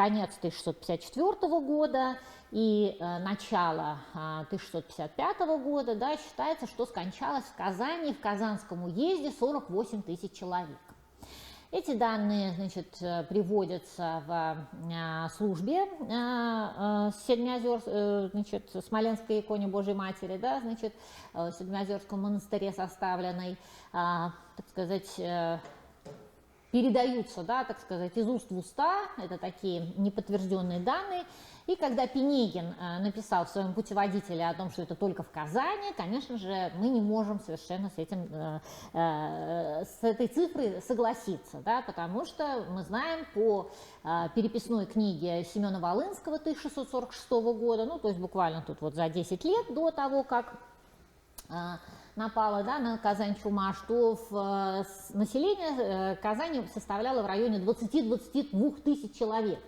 конец 1654 года и начало 1655 года, да, считается, что скончалось в Казани, в Казанском уезде 48 тысяч человек. Эти данные, значит, приводятся в службе значит, Смоленской иконе Божьей Матери, да, значит, в Седмиозерском монастыре составленной, так сказать, передаются, да, так сказать, из уст в уста, это такие неподтвержденные данные. И когда Пинегин написал в своем путеводителе о том, что это только в Казани, конечно же, мы не можем совершенно с этой цифрой согласиться, да, потому что мы знаем по переписной книге Семена Волынского 1646 года, ну, то есть буквально тут вот за 10 лет до того, как напала, да, на Казань чума, что население Казани составляло в районе 20-22 тысяч человек.